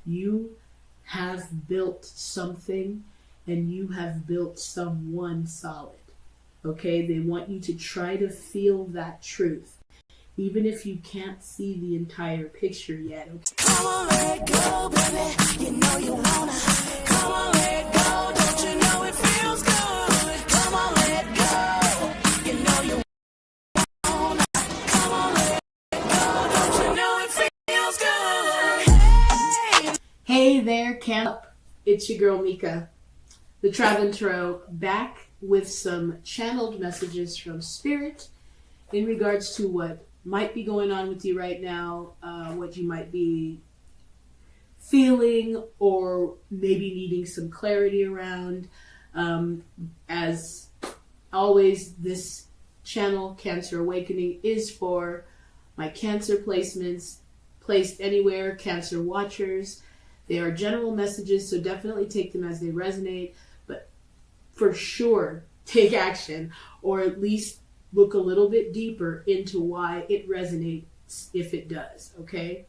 You have built something, and you have built someone solid. Okay? They want you to try to feel that truth, even if you can't see the entire picture yet. Okay? Come on, let go, baby. You know you wanna. Come on, let go. Don't you know it feels good? Come on, let go. You know you wanna. Come on, let go. Don't you know it feels good? Hey there, Camp. It's your girl Mika, the Traveling Tarot, back with some channeled messages from Spirit in regards to what might be going on with you right now, what you might be feeling or maybe needing some clarity around. As always, this channel, Cancer Awakening, is for my Cancer placements placed anywhere, Cancer watchers. They are general messages, so definitely take them as they resonate, but for sure take action, or at least look a little bit deeper into why it resonates if it does, okay?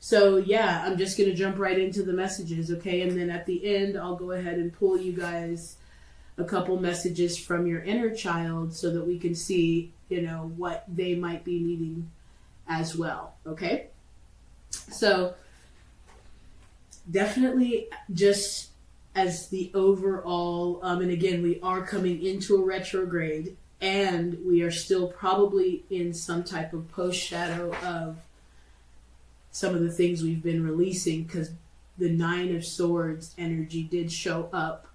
So yeah, I'm just going to jump right into the messages, okay? And then at the end, I'll go ahead and pull you guys a couple messages from your inner child so that we can see, what they might be needing as well, okay? So definitely just as the overall, and again, we are coming into a retrograde, and we are still probably in some type of post-shadow of some of the things we've been releasing, because the Nine of Swords energy did show up,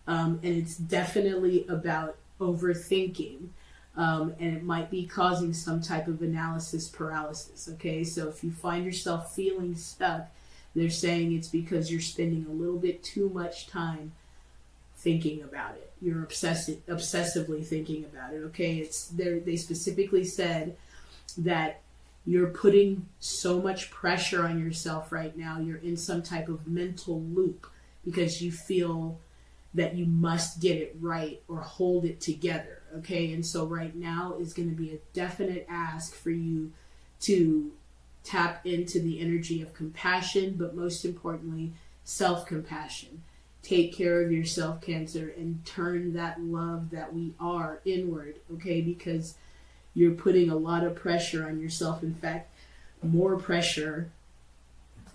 and it's definitely about overthinking, and it might be causing some type of analysis paralysis, okay? So if you find yourself feeling stuck, they're saying it's because you're spending a little bit too much time thinking about it. You're obsessively thinking about it, okay? They specifically said that you're putting so much pressure on yourself right now. You're in some type of mental loop because you feel that you must get it right or hold it together, okay? And so right now is going to be a definite ask for you to tap into the energy of compassion, but most importantly, self-compassion. Take care of yourself, Cancer, and turn that love that we are inward, okay? Because you're putting a lot of pressure on yourself. In fact, more pressure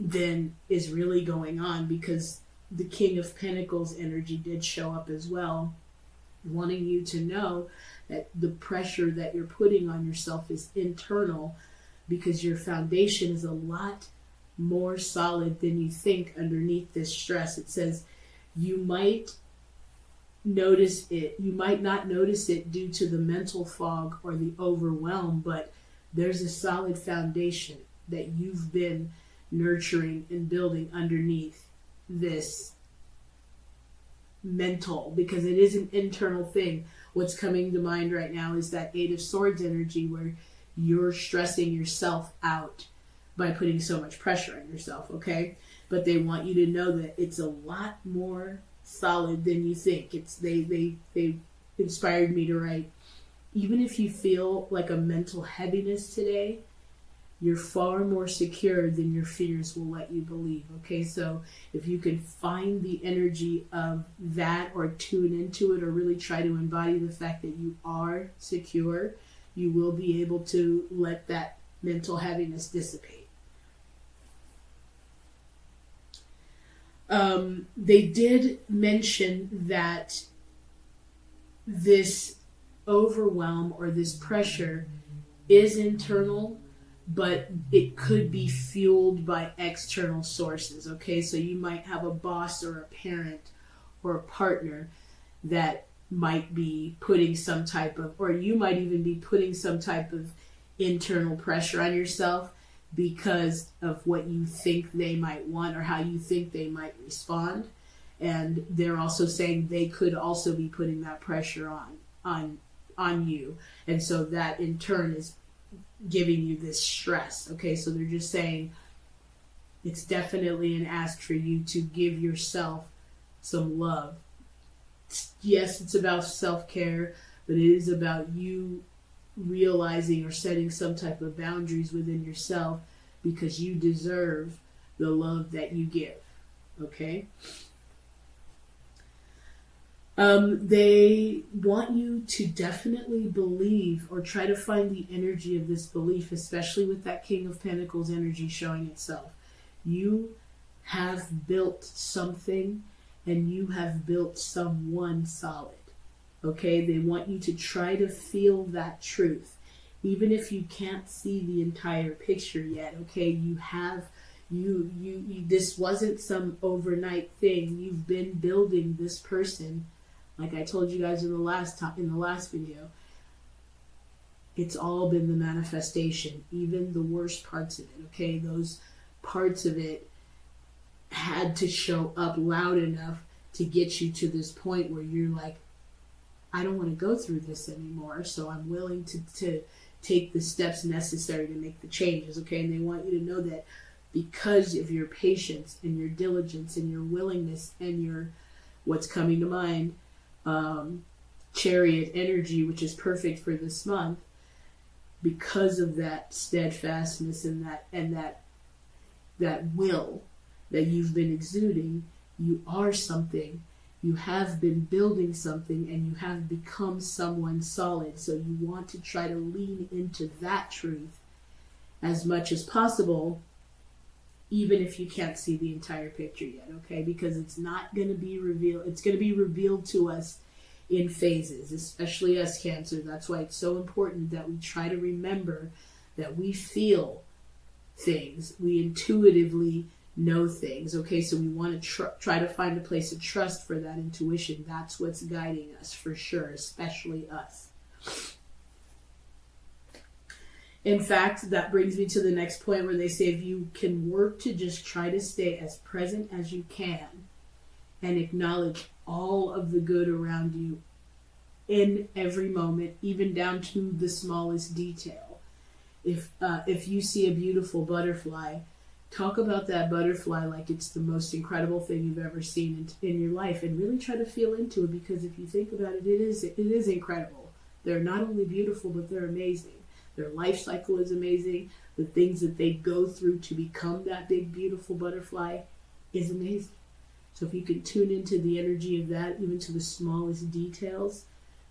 than is really going on, because the King of Pentacles energy did show up as well, wanting you to know that the pressure that you're putting on yourself is internal, because your foundation is a lot more solid than you think underneath this stress. It says you might notice it, you might not notice it due to the mental fog or the overwhelm, but there's a solid foundation that you've been nurturing and building underneath this mental, because it is an internal thing. What's coming to mind right now is that Eight of Swords energy, where you're stressing yourself out by putting so much pressure on yourself, okay? But they want you to know that it's a lot more solid than you think. They inspired me to write, even if you feel like a mental heaviness today, you're far more secure than your fears will let you believe, okay? So if you can find the energy of that, or tune into it, or really try to embody the fact that you are secure, you will be able to let that mental heaviness dissipate. They did mention that this overwhelm or this pressure is internal, but it could be fueled by external sources, okay? So you might have a boss or a parent or a partner that might be putting some type of, or you might even be putting some type of internal pressure on yourself because of what you think they might want or how you think they might respond. And they're also saying they could also be putting that pressure on you. And so that in turn is giving you this stress. Okay, so they're just saying it's definitely an ask for you to give yourself some love. Yes, it's about self-care, but it is about you realizing or setting some type of boundaries within yourself, because you deserve the love that you give. Okay? They want you to definitely believe or try to find the energy of this belief, especially with that King of Pentacles energy showing itself. You have built something and you have built someone solid. Okay? They want you to try to feel that truth. Even if you can't see the entire picture yet, okay? You have this wasn't some overnight thing. You've been building this person. Like I told you guys in the last video, it's all been the manifestation, even the worst parts of it, okay? Those parts of it had to show up loud enough to get you to this point where you're like, I don't want to go through this anymore, so I'm willing to take the steps necessary to make the changes, okay? And they want you to know that because of your patience and your diligence and your willingness and your, what's coming to mind, Chariot energy, which is perfect for this month, because of that steadfastness and that will that you've been exuding, you are something. You have been building something and you have become someone solid. So you want to try to lean into that truth as much as possible, even if you can't see the entire picture yet, okay? Because it's not going to be revealed. It's going to be revealed to us in phases, especially us Cancer. That's why it's so important that we try to remember that we feel things. We intuitively know things, okay? So we want to try to find a place of trust for that intuition. That's what's guiding us for sure, especially us. In fact, that brings me to the next point where they say if you can work to just try to stay as present as you can and acknowledge all of the good around you in every moment, even down to the smallest detail. If you see a beautiful butterfly, talk about that butterfly like it's the most incredible thing you've ever seen in your life, and really try to feel into it, because if you think about it, it is incredible. They're not only beautiful, but they're amazing. Their life cycle is amazing. The things that they go through to become that big, beautiful butterfly is amazing. So if you can tune into the energy of that, even to the smallest details,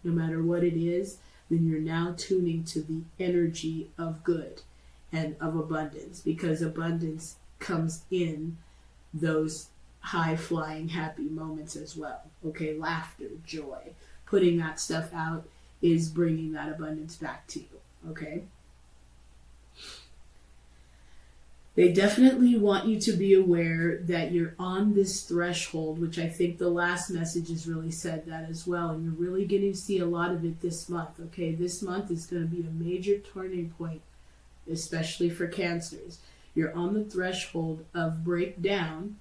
no matter what it is, then you're now tuning to the energy of good and of abundance, because abundance comes in those high-flying, happy moments as well. Okay, laughter, joy, putting that stuff out is bringing that abundance back to you. Okay? They definitely want you to be aware that you're on this threshold, which I think the last message has really said that as well, and you're really going to see a lot of it this month. Okay, this month is going to be a major turning point, especially for Cancers. You're on the threshold of breakdown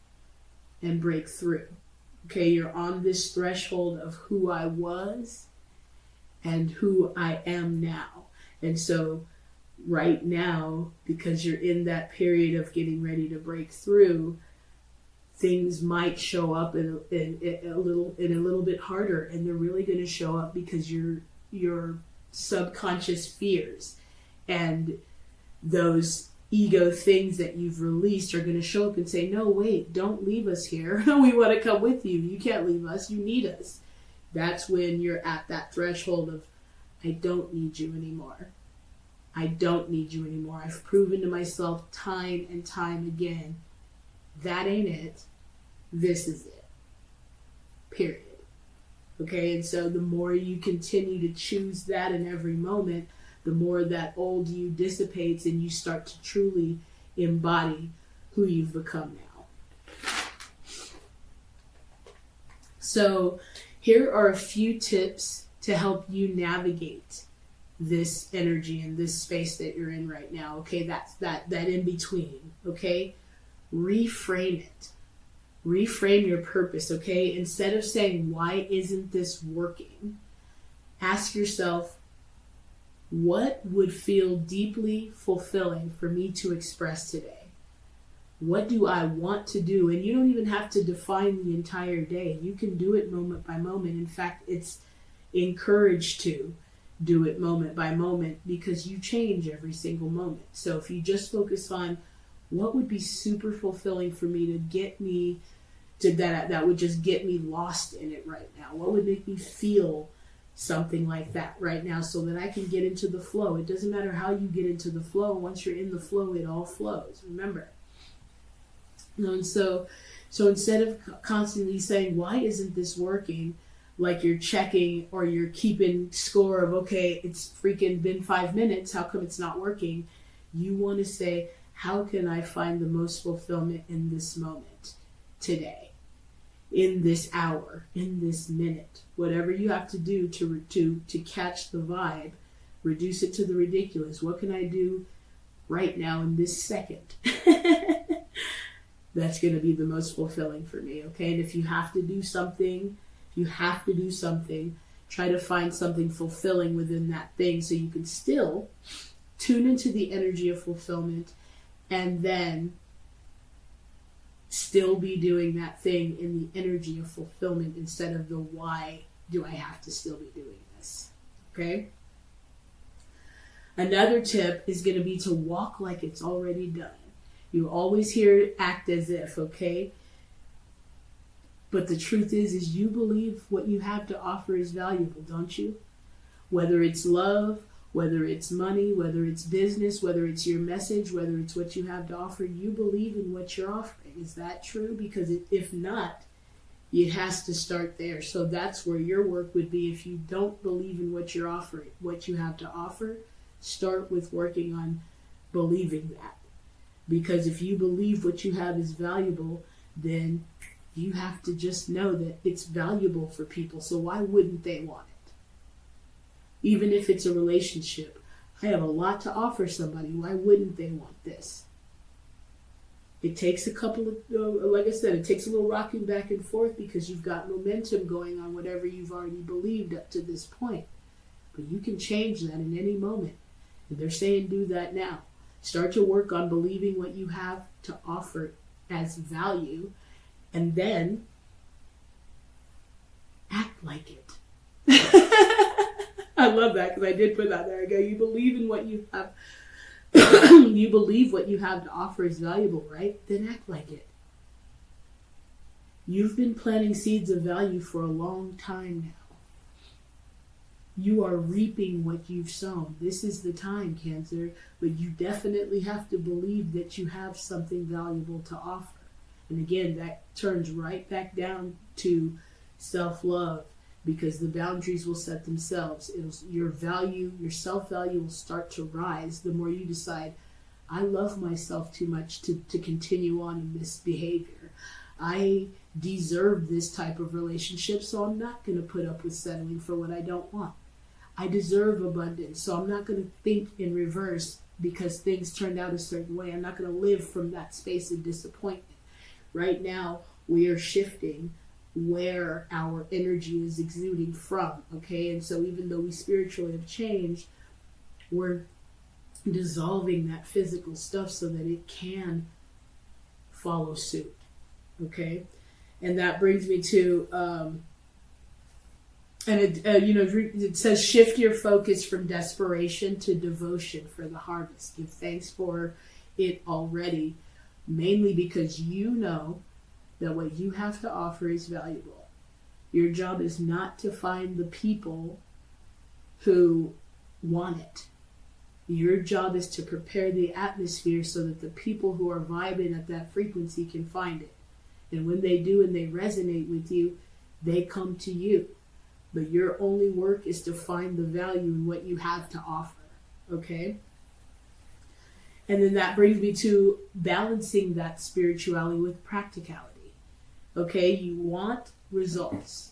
and breakthrough. Okay, you're on this threshold of who I was and who I am now. And so right now, because you're in that period of getting ready to break through, things might show up in a little bit harder, and they're really going to show up because your subconscious fears and those ego things that you've released are going to show up and say, no, wait, don't leave us here. We want to come with you. You can't leave us. You need us. That's when you're at that threshold of, I don't need you anymore. I don't need you anymore. I've proven to myself time and time again, that ain't it. This is it. Period. Okay, and so the more you continue to choose that in every moment, the more that old you dissipates and you start to truly embody who you've become now. So here are a few tips to help you navigate this energy and this space that you're in right now. Okay, that's that in between. Okay, reframe it. Reframe your purpose. Okay, instead of saying, why isn't this working? Ask yourself, what would feel deeply fulfilling for me to express today? What do I want to do? And you don't even have to define the entire day. You can do it moment by moment. In fact, it's encouraged to do it moment by moment, because you change every single moment. So if you just focus on what would be super fulfilling for me to get me that would just get me lost in it right now? What would make me feel something like that right now so that I can get into the flow? It doesn't matter how you get into the flow. Once you're in the flow, it all flows. Remember. And so instead of constantly saying, why isn't this working? Like you're checking or you're keeping score of, okay, it's freaking been 5 minutes. How come it's not working? You want to say, how can I find the most fulfillment in this moment today, in this hour, in this minute? Whatever you have to do to catch the vibe, reduce it to the ridiculous. What can I do right now in this second? That's going to be the most fulfilling for me, okay? And if you have to do something, try to find something fulfilling within that thing so you can still tune into the energy of fulfillment and then still be doing that thing in the energy of fulfillment instead of the why do I have to still be doing this, okay? Another tip is going to be to walk like it's already done. You always hear act as if, okay? But the truth is you believe what you have to offer is valuable, don't you? Whether it's love, whether it's money, whether it's business, whether it's your message, whether it's what you have to offer, you believe in what you're offering. Is that true? Because if not, it has to start there. So that's where your work would be. If you don't believe in what you're offering, what you have to offer, start with working on believing that. Because if you believe what you have is valuable, then you have to just know that it's valuable for people. So why wouldn't they want it? Even if it's a relationship, I have a lot to offer somebody. Why wouldn't they want this? It takes a couple of, like I said, it takes a little rocking back and forth because you've got momentum going on whatever you've already believed up to this point. But you can change that in any moment. And they're saying do that now. Start to work on believing what you have to offer as value, and then act like it. I love that because I did put that there. I go, you believe in what you have. You believe what you have to offer is valuable, right? Then act like it. You've been planting seeds of value for a long time now. You are reaping what you've sown. This is the time, Cancer, but you definitely have to believe that you have something valuable to offer. And again, that turns right back down to self-love, because the boundaries will set themselves. Your value, your self-value will start to rise the more you decide, I love myself too much to continue on in this behavior. I deserve this type of relationship, so I'm not going to put up with settling for what I don't want. I deserve abundance, so I'm not going to think in reverse because things turned out a certain way. I'm not going to live from that space of disappointment. Right now, we are shifting where our energy is exuding from, okay? And so even though we spiritually have changed, we're dissolving that physical stuff so that it can follow suit, okay? And that brings me to... it says shift your focus from desperation to devotion for the harvest. Give thanks for it already, mainly because you know that what you have to offer is valuable. Your job is not to find the people who want it. Your job is to prepare the atmosphere so that the people who are vibing at that frequency can find it. And when they do and they resonate with you, they come to you. But your only work is to find the value in what you have to offer, okay? And then that brings me to balancing that spirituality with practicality, okay? You want results,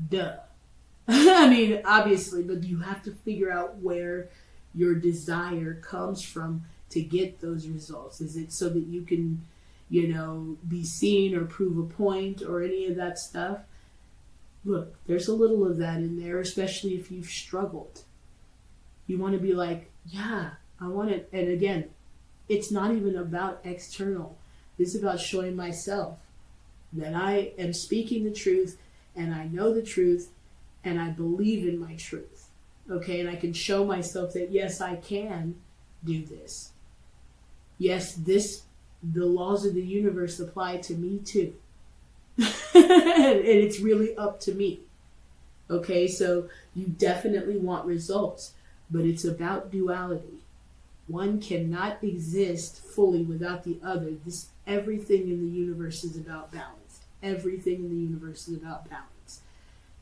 duh. I mean, obviously, but you have to figure out where your desire comes from to get those results. Is it so that you can, be seen or prove a point or any of that stuff? Look, there's a little of that in there, especially if you've struggled. You want to be like, yeah, I want it. And again, it's not even about external. This is about showing myself that I am speaking the truth and I know the truth and I believe in my truth. Okay, and I can show myself that, yes, I can do this. Yes, the laws of the universe apply to me too. And it's really up to me. Okay, so you definitely want results, but it's about duality. One cannot exist fully without the other. Everything in the universe is about balance. Everything in the universe is about balance.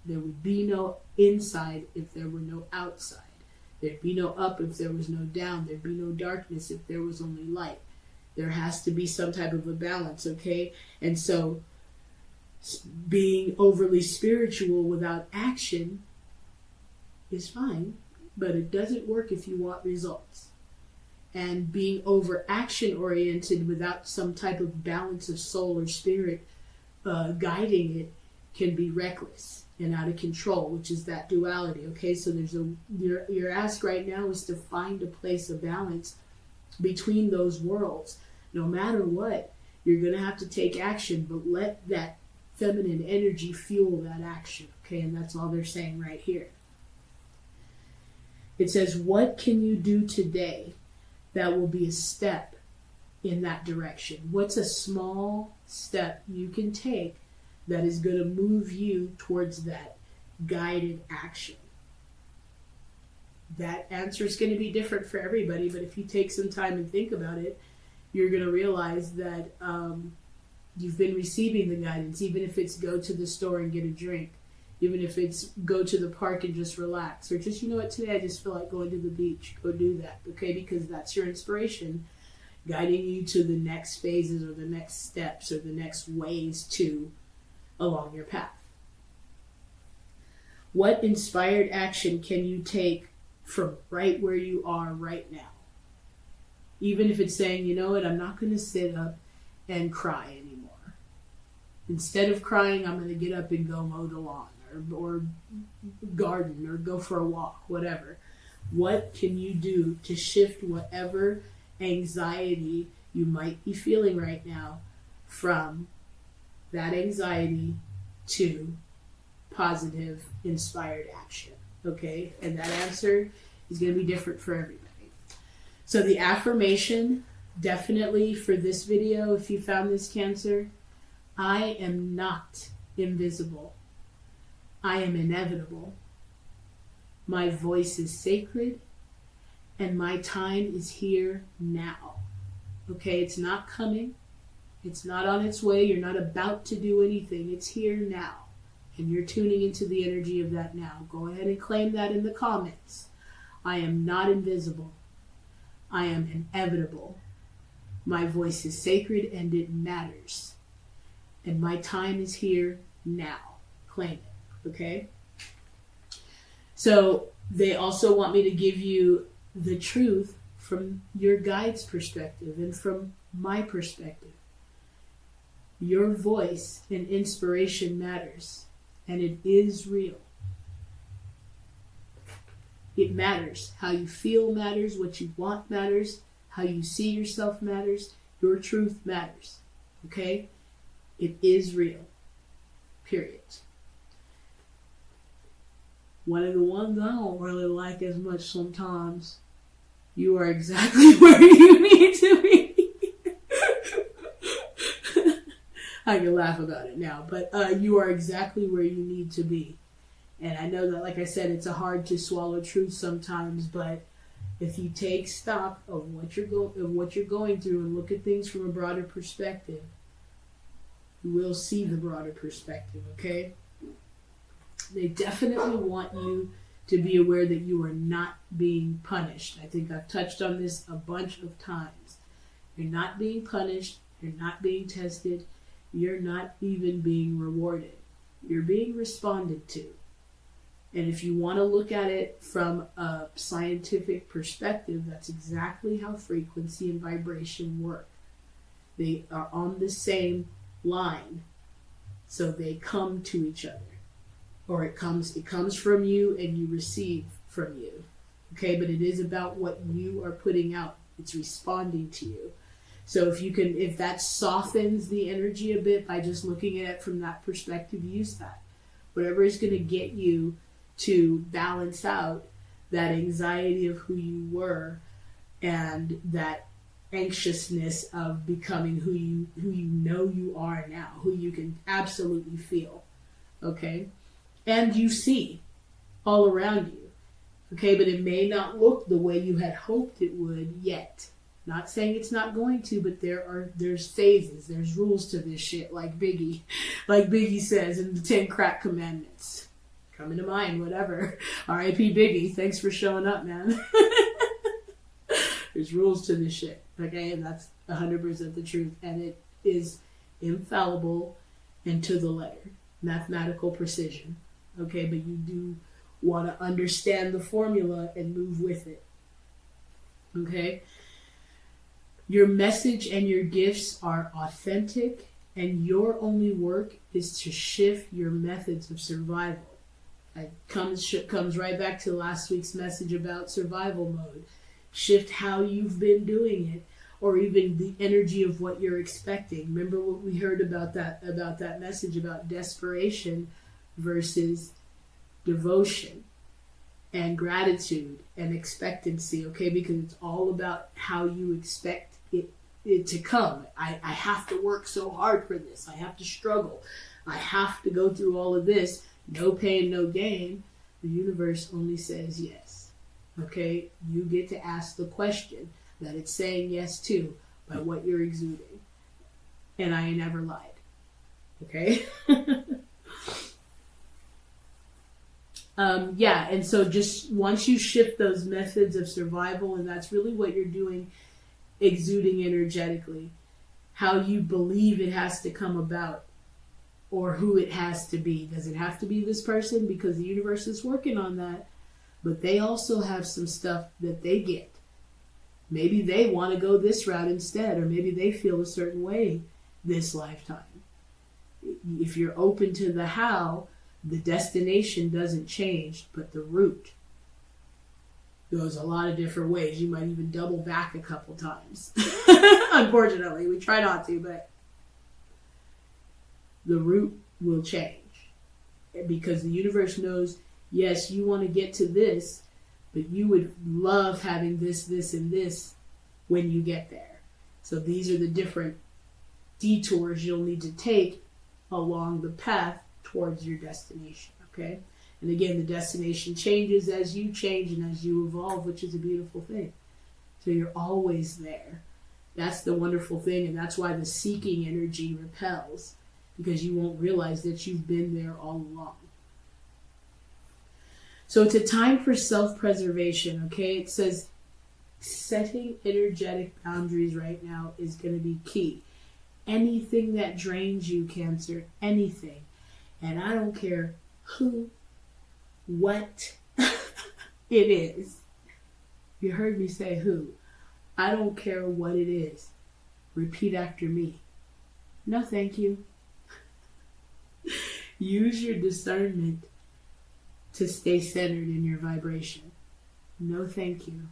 There would be no inside if there were no outside. There'd be no up if there was no down. There'd be no darkness if there was only light. There has to be some type of a balance, okay? And so being overly spiritual without action is fine, but it doesn't work if you want results. And being over action oriented without some type of balance of soul or spirit guiding it can be reckless and out of control, which is that duality. Okay, so your ask right now is to find a place of balance between those worlds. No matter what, you're going to have to take action, but let that feminine energy fuel that action. Okay, and that's all they're saying right here. It says, what can you do today that will be a step in that direction? What's a small step you can take that is going to move you towards that guided action? That answer is going to be different for everybody, but if you take some time and think about it, you're going to realize that you've been receiving the guidance, even if it's go to the store and get a drink, even if it's go to the park and just relax, or just, you know what, today I just feel like going to the beach. Go do that, okay? Because that's your inspiration guiding you to the next phases or the next steps or the next ways to along your path. What inspired action can you take from right where you are right now? Even if it's saying, you know what, I'm not going to sit up and cry anymore. Instead of crying, I'm going to get up and go mow the lawn or garden or go for a walk, whatever. What can you do to shift whatever anxiety you might be feeling right now from that anxiety to positive, inspired action? Okay? And that answer is going to be different for everybody. So the affirmation, definitely for this video, if you found this, Cancer, I am not invisible. I am inevitable. My voice is sacred, and my time is here now. Okay, it's not coming. It's not on its way. You're not about to do anything. It's here now. And you're tuning into the energy of that now. Go ahead and claim that in the comments. I am not invisible. I am inevitable. My voice is sacred and it matters. And my time is here now. Claim it, okay? So they also want me to give you the truth from your guide's perspective and from my perspective. Your voice and inspiration matters, and it is real. It matters. How you feel matters. What you want matters. How you see yourself matters. Your truth matters. Okay? It is real. Period. One of the ones I don't really like as much sometimes. You are exactly where you need to be. I can laugh about it now, but you are exactly where you need to be. And I know that, like I said, it's a hard to swallow truth sometimes, but if you take stock of what you're going through and look at things from a broader perspective, you will see the broader perspective, okay? They definitely want you to be aware that you are not being punished. I think I've touched on this a bunch of times. You're not being punished. You're not being tested. You're not even being rewarded. You're being responded to. And if you want to look at it from a scientific perspective, that's exactly how frequency and vibration work. They are on the same line, so they come to each other. Or it comes from you and you receive from you. Okay, but it is about what you are putting out. It's responding to you. So if that softens the energy a bit by just looking at it from that perspective, use that. Whatever is going to get you to balance out that anxiety of who you were and that anxiousness of becoming who you know you are now, who you can absolutely feel, okay? And you see all around you, okay? But it may not look the way you had hoped it would yet. Not saying it's not going to, but there's phases, there's rules to this shit, like Biggie says in the 10 Crack Commandments. Coming to mind, whatever. R.I.P. Biggie, thanks for showing up, man. There's rules to this shit, okay? And that's 100% the truth. And it is infallible and to the letter. Mathematical precision, okay? But you do want to understand the formula and move with it, okay? Your message and your gifts are authentic, and your only work is to shift your methods of survival. It comes right back to last week's message about survival mode. Shift how you've been doing it, or even the energy of what you're expecting. Remember what we heard about that message about desperation versus devotion and gratitude and expectancy, okay? Because it's all about how you expect it to come. I have to work so hard for this. I have to struggle. I have to go through all of this. No pain, no gain. The universe only says yes. Okay? You get to ask the question that it's saying yes to by what you're exuding. And I ain't never lied. Okay? And so just once you shift those methods of survival, and that's really what you're doing, exuding energetically, how you believe it has to come about, or who it has to be. Does it have to be this person? Because the universe is working on that. But they also have some stuff that they get. Maybe they want to go this route instead, or maybe they feel a certain way this lifetime. If you're open to the how, the destination doesn't change, but the route goes a lot of different ways. You might even double back a couple times. Unfortunately, we try not to, but the route will change. Because the universe knows, yes, you want to get to this, but you would love having this, this, and this when you get there. So these are the different detours you'll need to take along the path towards your destination, okay? And again, the destination changes as you change and as you evolve, which is a beautiful thing. So you're always there. That's the wonderful thing, and that's why the seeking energy repels, because you won't realize that you've been there all along. So it's a time for self-preservation, okay? It says setting energetic boundaries right now is going to be key. Anything that drains you, Cancer, anything. And I don't care who, what it is. You heard me say who. I don't care what it is. Repeat after me. No, thank you. Use your discernment to stay centered in your vibration. No, thank you.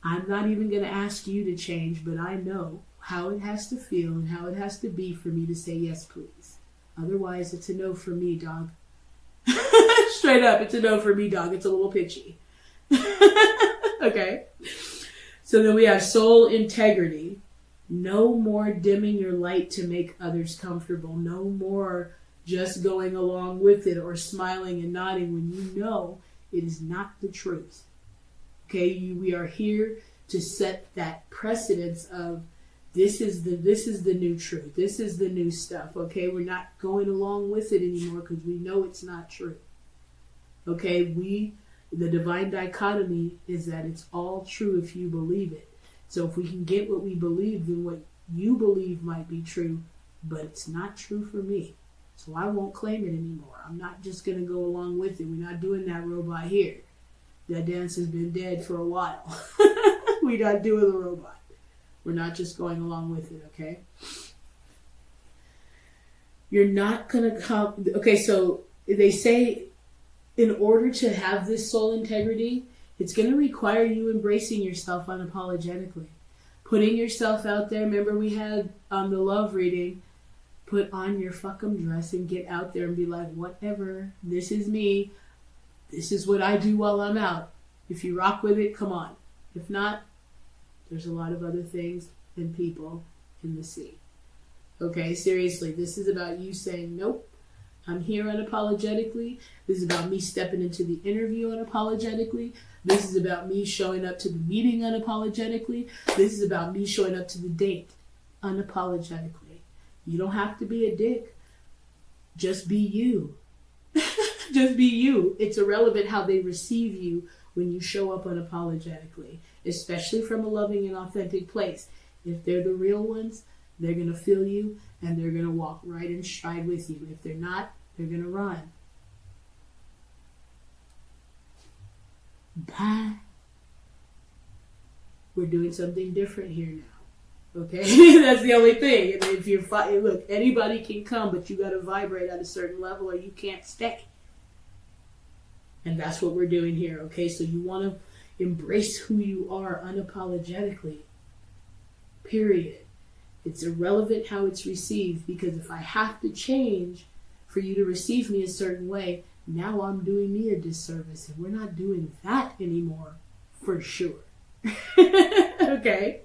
I'm not even going to ask you to change, but I know how it has to feel and how it has to be for me to say yes, please. Otherwise, it's a no for me, dog. Straight up, it's a no for me, dog. It's a little pitchy. Okay? So then we have soul integrity. No more dimming your light to make others comfortable. No more just going along with it or smiling and nodding when you know it is not the truth. Okay? We are here to set that precedence of this is the new truth. This is the new stuff. Okay? We're not going along with it anymore because we know it's not true. Okay? The divine dichotomy is that it's all true if you believe it. So if we can get what we believe, then what you believe might be true, but it's not true for me. So I won't claim it anymore. I'm not just going to go along with it. We're not doing that robot here. That dance has been dead for a while. We're not doing the robot. We're not just going along with it, okay? You're not going to come... Okay, so they say in order to have this soul integrity, it's going to require you embracing yourself unapologetically. Putting yourself out there. Remember we had the love reading. Put on your fucking dress and get out there and be like, whatever. This is me. This is what I do while I'm out. If you rock with it, come on. If not, There's a lot of other things and people in the sea. Okay, seriously, this is about you saying, nope, I'm here unapologetically. This is about me stepping into the interview unapologetically. This is about me showing up to the meeting unapologetically. This is about me showing up to the date unapologetically. You don't have to be a dick. Just be you. Just be you. It's irrelevant how they receive you when you show up unapologetically, especially from a loving and authentic place. If they're the real ones, they're going to feel you and they're going to walk right in stride with you. If they're not, they're going to run. Bye. We're doing something different here now. Okay? That's the only thing. And if you're look, anybody can come, but you got to vibrate at a certain level or you can't stay. And that's what we're doing here. Okay? So you want to embrace who you are unapologetically. Period. It's irrelevant how it's received, because if I have to change for you to receive me a certain way, now I'm doing me a disservice, and we're not doing that anymore, for sure. Okay?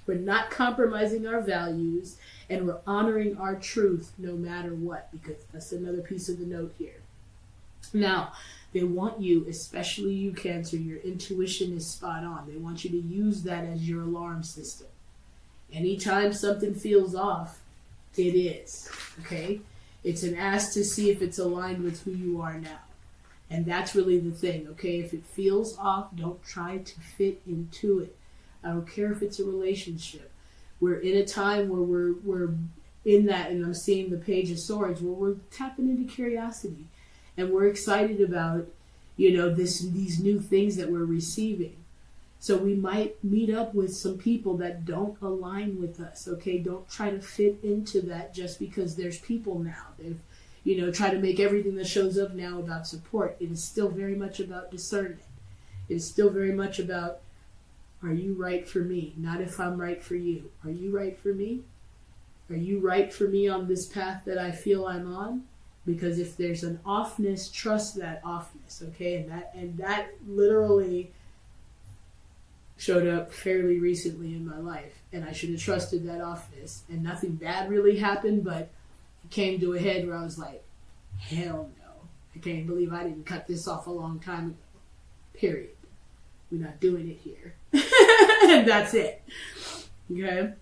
We're not compromising our values, and we're honoring our truth no matter what, because that's another piece of the note here. Now, they want you, especially you, Cancer, your intuition is spot on. They want you to use that as your alarm system. Anytime something feels off, it is, okay? It's an ask to see if it's aligned with who you are now. And that's really the thing, okay? If it feels off, don't try to fit into it. I don't care if it's a relationship. We're in a time where we're in that, and I'm seeing the Page of Swords, where we're tapping into curiosity. And we're excited about, these new things that we're receiving. So we might meet up with some people that don't align with us, okay? Don't try to fit into that just because there's people now. They've, try to make everything that shows up now about support. It is still very much about discernment. It is still very much about, are you right for me? Not if I'm right for you. Are you right for me? Are you right for me on this path that I feel I'm on? Because if there's an offness, trust that offness, okay? And that literally showed up fairly recently in my life, and I should have trusted that offness, and nothing bad really happened, but it came to a head where I was like, hell no, I can't believe I didn't cut this off a long time ago, period. We're not doing it here. And that's it, okay?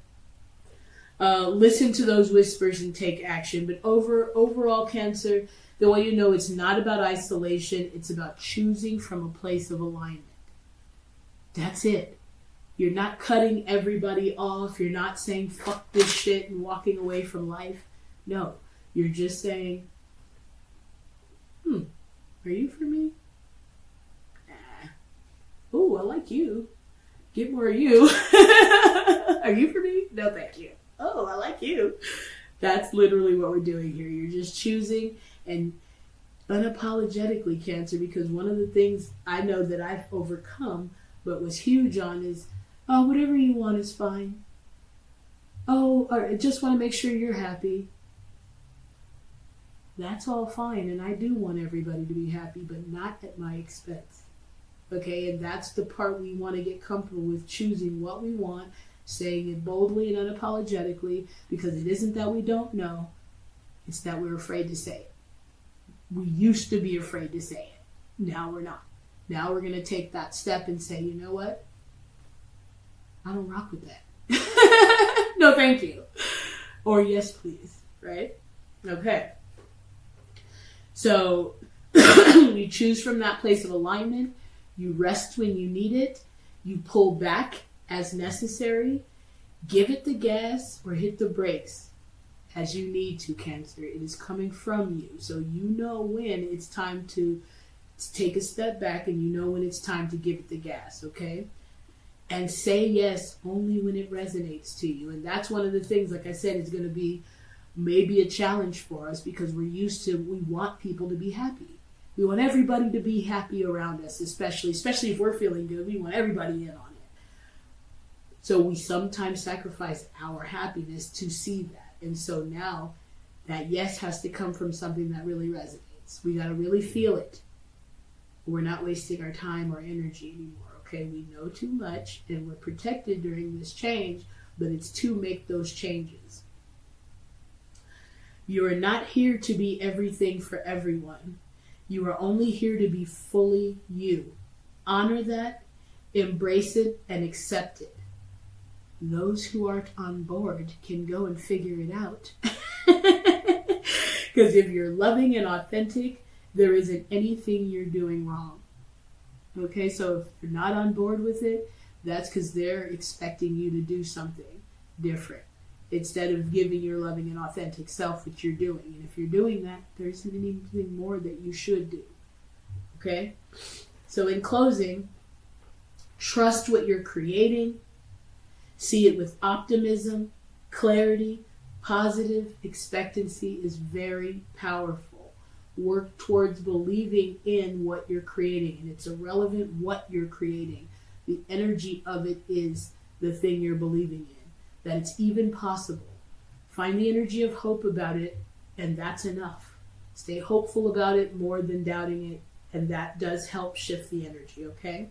Listen to those whispers and take action, but overall, Cancer, the way you know it's not about isolation, it's about choosing from a place of alignment. That's it. You're not cutting everybody off. You're not saying fuck this shit and walking away from life. No. You're just saying, are you for me? Nah. Oh, I like you. Get more of you. Are you for me? No, thank you. Oh, I like you. That's literally what we're doing here. You're just choosing and unapologetically, Cancer, because one of the things I know that I've overcome but was huge on is, whatever you want is fine. I just want to make sure you're happy. That's all fine, and I do want everybody to be happy, but not at my expense. Okay, and that's the part we want to get comfortable with, choosing what we want, saying it boldly and unapologetically, because it isn't that we don't know, it's that we're afraid to say it. We used to be afraid to say it. Now we're not. Now we're going to take that step and say, you know what? I don't rock with that. No, thank you. Or yes, please. Right? Okay. So you choose from that place of alignment. You rest when you need it. You pull back as necessary. Give it the gas or hit the brakes as you need to, Cancer. It is coming from you. So you know when it's time to take a step back, and you know when it's time to give it the gas, okay? And say yes only when it resonates to you. And that's one of the things, like I said, is going to be maybe a challenge for us, because we want people to be happy. We want everybody to be happy around us, especially if we're feeling good. We want everybody in on it. So we sometimes sacrifice our happiness to see that. And so now that yes has to come from something that really resonates. We got to really feel it. We're not wasting our time or energy anymore, Okay, we know too much and we're protected during this change, but it's to make those changes. You are not here to be everything for everyone. You are only here to be fully you. Honor that, embrace it, and accept it. Those who aren't on board can go and figure it out. Because if you're loving and authentic, there isn't anything you're doing wrong. Okay, so if you're not on board with it, that's because they're expecting you to do something different instead of giving your loving and authentic self what you're doing. And if you're doing that, there isn't anything more that you should do. Okay? So in closing, trust what you're creating. See it with optimism, clarity, positive expectancy is very powerful. Work towards believing in what you're creating. And it's irrelevant what you're creating. The energy of it is the thing you're believing in. That it's even possible. Find the energy of hope about it, and that's enough. Stay hopeful about it more than doubting it, and that does help shift the energy, okay?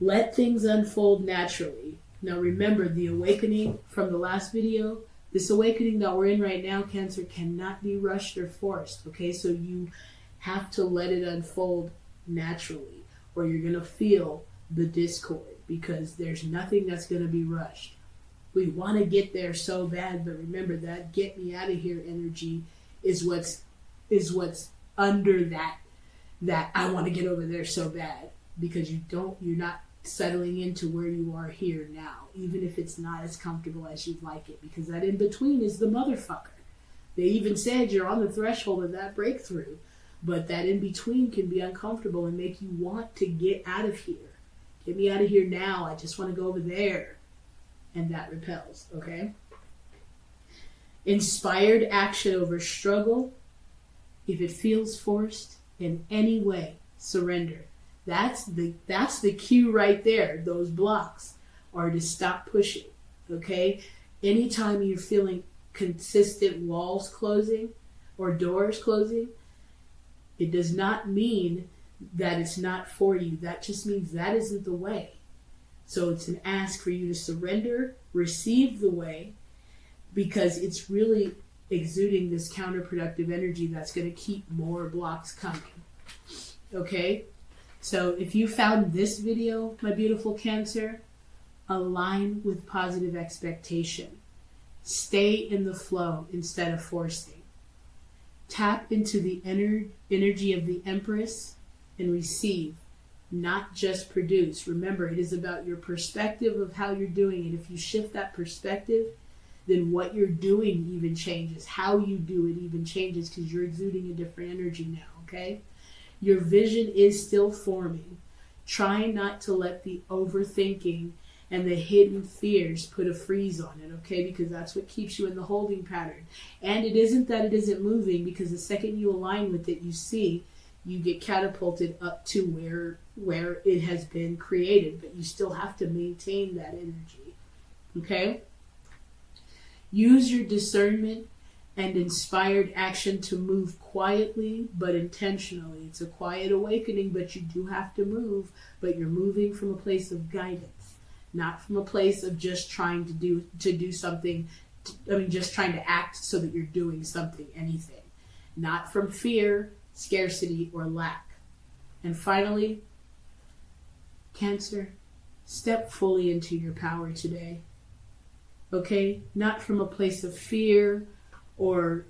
Let things unfold naturally. Now remember, the awakening from the last video, this awakening that we're in right now, Cancer, cannot be rushed or forced, okay? So you have to let it unfold naturally, or you're going to feel the discord, because there's nothing that's going to be rushed. We want to get there so bad, but remember that get me out of here energy is what's under that I want to get over there so bad, because you're not settling into where you are here now, even if it's not as comfortable as you'd like it, because that in between is the motherfucker. They even said you're on the threshold of that breakthrough, but that in between can be uncomfortable and make you want to get out of here. Get me out of here now. I just want to go over there. And that repels, okay? Inspired action over struggle. If it feels forced in any way, surrender. That's the cue right there. Those blocks are to stop pushing, okay? Anytime you're feeling consistent walls closing or doors closing, it does not mean that it's not for you. That just means that isn't the way. So it's an ask for you to surrender, receive the way, because it's really exuding this counterproductive energy that's going to keep more blocks coming. Okay? So if you found this video, my beautiful Cancer, align with positive expectation. Stay in the flow instead of forcing. Tap into the energy of the Empress and receive. Not just produce. Remember, it is about your perspective of how you're doing it. If you shift that perspective, then what you're doing even changes. How you do it even changes, because you're exuding a different energy now, okay? Your vision is still forming. Try not to let the overthinking and the hidden fears put a freeze on it, okay? Because that's what keeps you in the holding pattern. And it isn't that it isn't moving, because the second you align with it, you get catapulted up to where it has been created, but you still have to maintain that energy, okay? Use your discernment and inspired action to move quietly but intentionally. It's a quiet awakening, but you do have to move, but you're moving from a place of guidance, not from a place of just trying to do something, just trying to act so that you're doing something, anything. Not from fear, scarcity, or lack. And finally, Cancer, step fully into your power today. Okay? Not from a place of fear or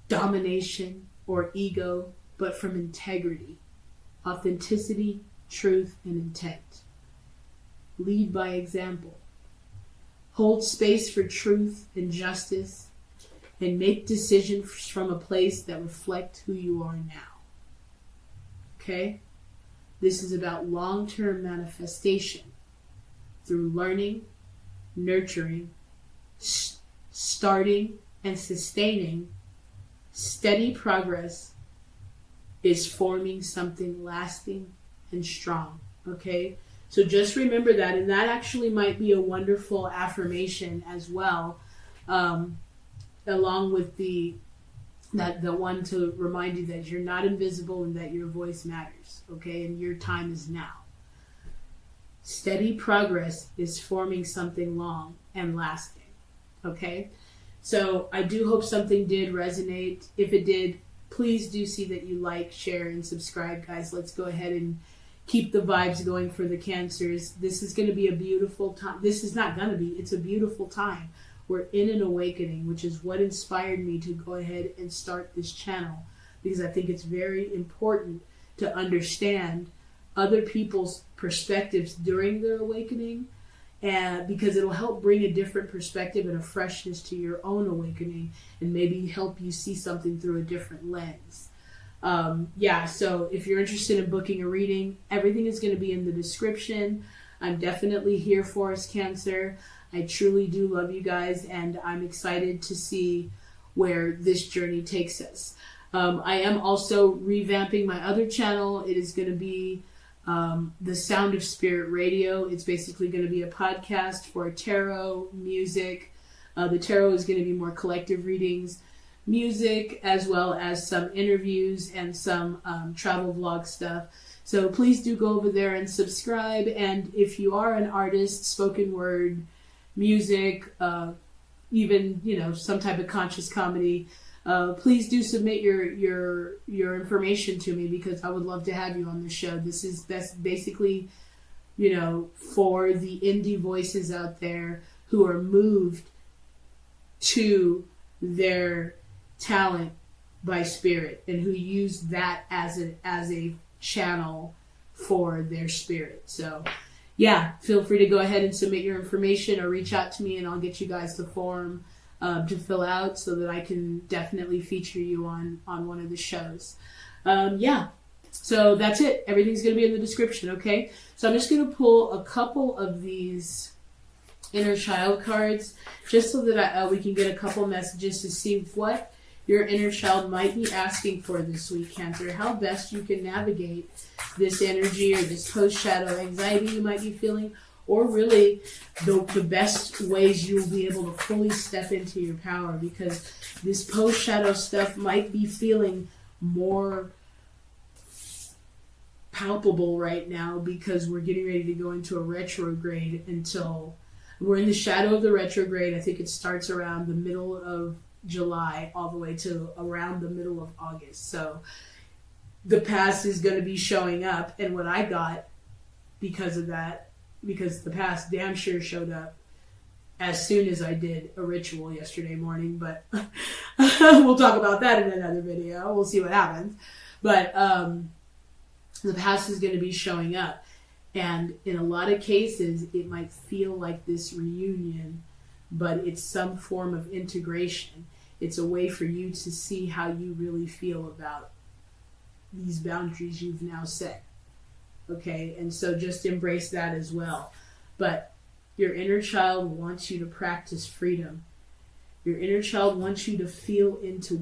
domination or ego, but from integrity, authenticity, truth, and intent. Lead by example. Hold space for truth and justice, and make decisions from a place that reflect who you are now. Okay? This is about long-term manifestation through learning, nurturing, starting, and sustaining. Steady progress is forming something lasting and strong. Okay? So just remember that, and that actually might be a wonderful affirmation as well, along with the one to remind you that you're not invisible and that your voice matters, okay? And your time is now. Steady progress is forming something long and lasting. Okay? So I do hope something did resonate. If it did, please do see that you like, share, and subscribe, guys. Let's go ahead and keep the vibes going for the Cancers. This is going to be a beautiful time. This is not going to be. It's a beautiful time. We're in an awakening, which is what inspired me to go ahead and start this channel, because I think it's very important to understand other people's perspectives during their awakening, and because it'll help bring a different perspective and a freshness to your own awakening, and maybe help you see something through a different lens. So if you're interested in booking a reading, everything is going to be in the description. I'm definitely here for us, Cancer. I truly do love you guys, and I'm excited to see where this journey takes us. I am also revamping my other channel. It is going to be The Sound of Spirit Radio. It's basically going to be a podcast for tarot, music. The tarot is going to be more collective readings, music, as well as some interviews and some travel vlog stuff. So please do go over there and subscribe. And if you are an artist, spoken word, music, even some type of conscious comedy, please do submit your information to me, because I would love to have you on the show. That's basically for the indie voices out there who are moved to their talent by spirit, and who use that as a channel for their spirit. So feel free to go ahead and submit your information or reach out to me, and I'll get you guys the form to fill out so that I can definitely feature you on one of the shows. So that's it. Everything's going to be in the description, okay? So I'm just going to pull a couple of these inner child cards just so that we can get a couple messages to see what your inner child might be asking for this week, Cancer. How best you can navigate this energy or this post-shadow anxiety you might be feeling, or really the best ways you'll be able to fully step into your power, because this post-shadow stuff might be feeling more palpable right now, because we're getting ready to go into a retrograde until we're in the shadow of the retrograde. I think it starts around the middle of July all the way to around the middle of August. So the past is going to be showing up, and what I got because of that, because the past damn sure showed up as soon as I did a ritual yesterday morning, but we'll talk about that in another video. We'll see what happens. But the past is going to be showing up, and in a lot of cases it might feel like this reunion, but it's some form of integration. It's a way for you to see how you really feel about these boundaries you've now set. Okay, and so just embrace that as well. But your inner child wants you to practice freedom. Your inner child wants you to feel into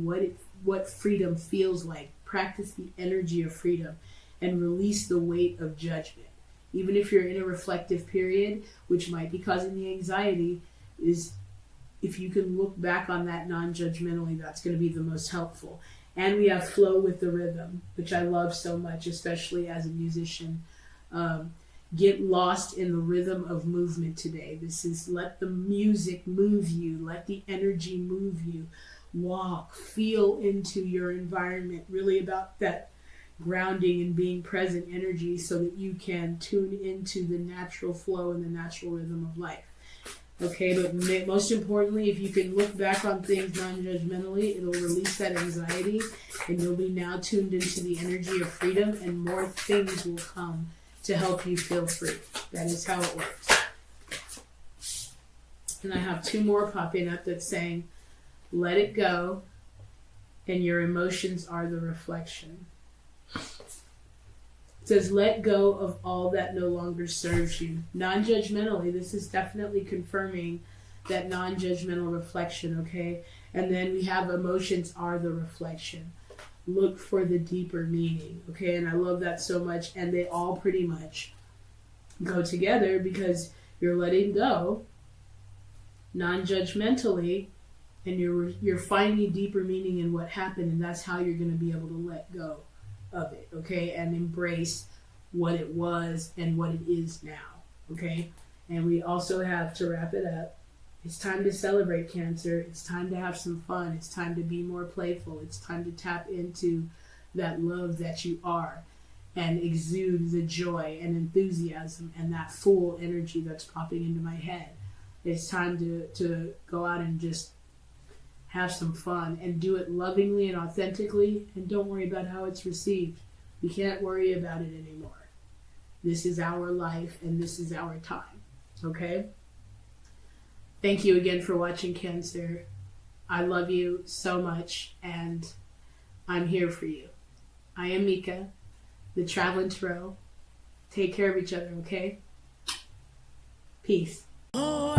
what freedom feels like. Practice the energy of freedom and release the weight of judgment. Even if you're in a reflective period, which might be causing the anxiety, is if you can look back on that non-judgmentally, that's going to be the most helpful. And we have flow with the rhythm, which I love so much, especially as a musician. Get lost in the rhythm of movement today. This is let the music move you. Let the energy move you. Walk, feel into your environment. Really about that grounding and being present energy so that you can tune into the natural flow and the natural rhythm of life. Okay, but most importantly, if you can look back on things non-judgmentally, it'll release that anxiety, and you'll be now tuned into the energy of freedom, and more things will come to help you feel free. That is how it works. And I have two more popping up that's saying, let it go, and your emotions are the reflection. It says, let go of all that no longer serves you. Non-judgmentally, this is definitely confirming that non-judgmental reflection, okay? And then we have emotions are the reflection. Look for the deeper meaning, okay? And I love that so much, and they all pretty much go together, because you're letting go non-judgmentally, and you're finding deeper meaning in what happened, and that's how you're going to be able to let go of it, okay, and embrace what it was and what it is now, Okay? And we also have to wrap it up. It's time to celebrate, Cancer. It's time to have some fun. It's time to be more playful. It's time to tap into that love that you are and exude the joy and enthusiasm and that full energy that's popping into my head. It's time to go out and just have some fun and do it lovingly and authentically, and don't worry about how it's received. We can't worry about it anymore. This is our life and this is our time. Okay? Thank you again for watching, Cancer. I love you so much, and I'm here for you. I am Mika, the Traveling Tarot. Take care of each other, okay? Peace. Oh,